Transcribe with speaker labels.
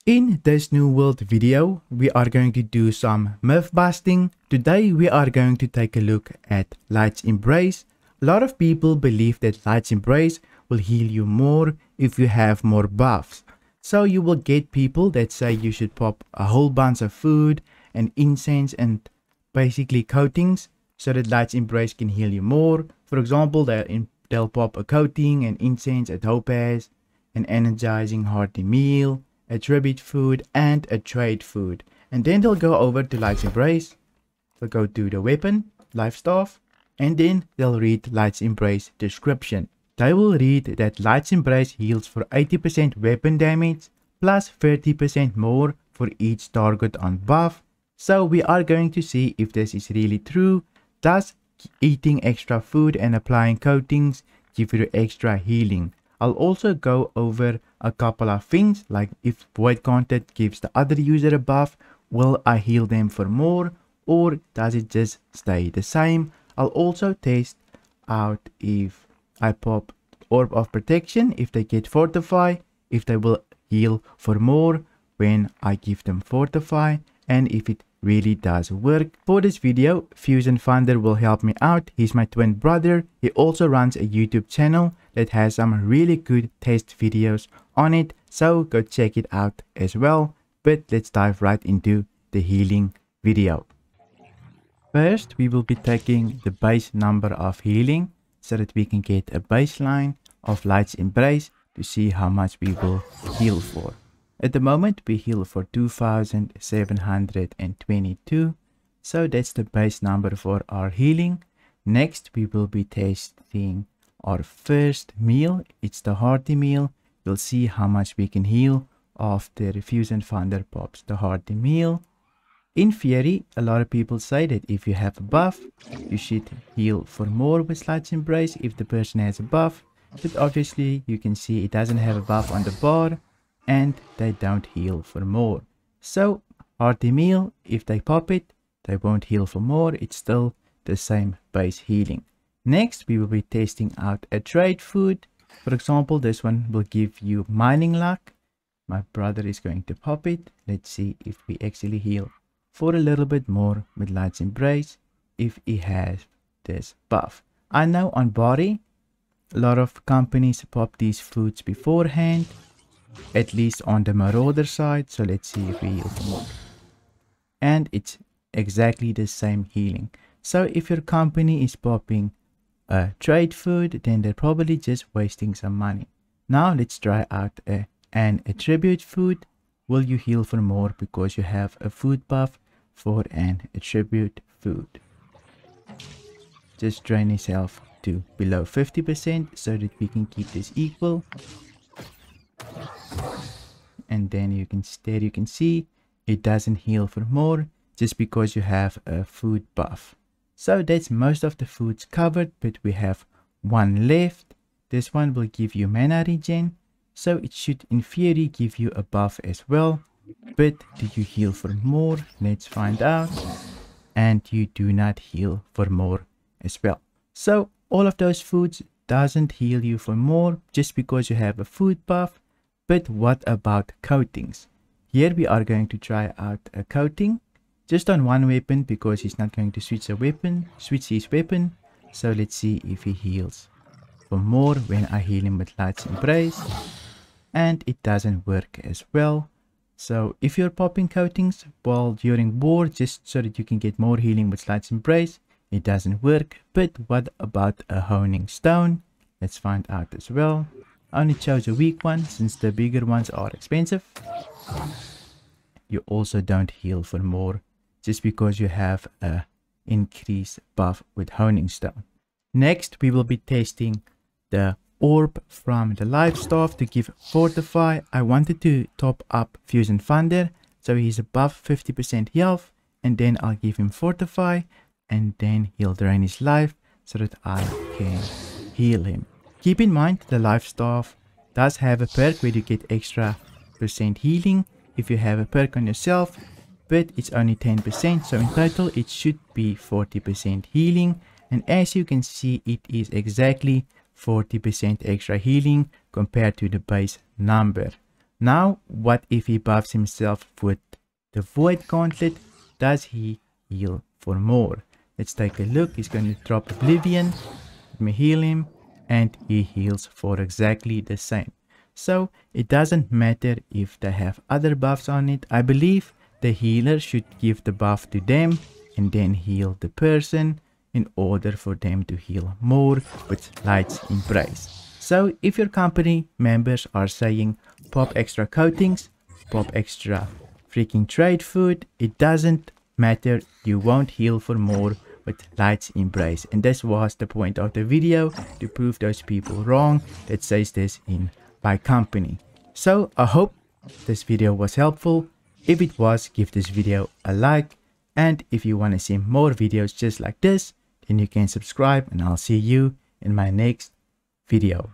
Speaker 1: In this New World video, we are going to do some myth busting. Today we are going to take a look at Light's Embrace. A lot of people believe that Light's Embrace will heal you more if you have more buffs. So you will get people that say you should pop a whole bunch of food and incense and basically coatings so that Light's Embrace can heal you more. For example, they'll pop a coating, an incense, a topaz, an energizing hearty meal, a tribute food, and a trade food. And then they'll go over to Light's Embrace. They'll go to the weapon, life staff, and then they'll read Light's Embrace description. They will read that Light's Embrace heals for 80% weapon damage, plus 30% more for each target on buff. So we are going to see if this is really true. Does eating extra food and applying coatings give you extra healing? I'll also go over a couple of things, like if void content gives the other user a buff, will I heal them for more, or does it just stay the same? I'll also test out if I pop Orb of Protection, if they get Fortify, if they will heal for more when I give them Fortify, and if it really does work. For this video, Fusion Thunder will help me out. He's my twin brother. He also runs a YouTube channel that has some really good test videos on it, so go check it out as well. But let's dive right into the healing video. First, we will be taking the base number of healing so that we can get a baseline of Light's Embrace to see how much we will heal for. At the moment, we heal for 2,722, so that's the base number for our healing. Next, we will be testing our first meal. It's the hearty meal. We'll see how much we can heal after Fusion Thunder pops the hearty meal. In theory, a lot of people say that if you have a buff, you should heal for more with Light's Embrace if the person has a buff. But obviously, you can see it doesn't have a buff on the bar, and they don't heal for more. So hearty meal, if they pop it, they won't heal for more. It's still the same base healing. Next, we will be testing out a trade food. For example, this one will give you mining luck. My brother is going to pop it. Let's see if we actually heal for a little bit more with Light's Embrace if he has this buff. I know on body, a lot of companies pop these foods beforehand, at least on the Marauder side. So let's see if we heal for more. And it's exactly the same healing. So if your company is popping a trade food, then they're probably just wasting some money. Now let's try out an attribute food. Will you heal for more because you have a food buff for an attribute food? Just drain yourself to below 50% so that we can keep this equal. And then you can see it doesn't heal for more just because you have a food buff. So that's most of the foods covered, but we have one left. This one will give you mana regen, so it should in theory give you a buff as well. But do you heal for more? Let's find out. And you do not heal for more as well. So all of those foods doesn't heal you for more just because you have a food buff. But what about coatings? Here we are going to try out a coating just on one weapon because he's not going to switch his weapon. So let's see if he heals for more when I heal him with Light's Embrace. And it doesn't work as well. So if you're popping coatings while during war just so that you can get more healing with Light's Embrace, it doesn't work. But what about a honing stone? Let's find out as well. I only chose a weak one since the bigger ones are expensive. You also don't heal for more just because you have a increased buff with honing stone. Next, we will be testing the orb from the life staff to give Fortify. I wanted to top up Fusion Thunder, so he's above 50% health, and then I'll give him Fortify, and then he'll drain his life so that I can heal him. Keep in mind, the life staff does have a perk where you get extra % healing if you have a perk on yourself, but it's only 10%, so in total it should be 40% healing. And as you can see, it is exactly 40% extra healing compared to the base number. Now, what if he buffs himself with the Void Gauntlet? Does he heal for more? Let's take a look. He's going to drop Oblivion. Let me heal him. And he heals for exactly the same. So it doesn't matter if they have other buffs on it. I believe the healer should give the buff to them and then heal the person in order for them to heal more with Light's Embrace. So if your company members are saying pop extra coatings, pop extra freaking trade food, it doesn't matter, you won't heal for more with Light's Embrace. And this was the point of the video, to prove those people wrong that says this in my company. So I hope this video was helpful. If it was, give this video a like, and if you want to see more videos just like this, then you can subscribe, and I'll see you in my next video.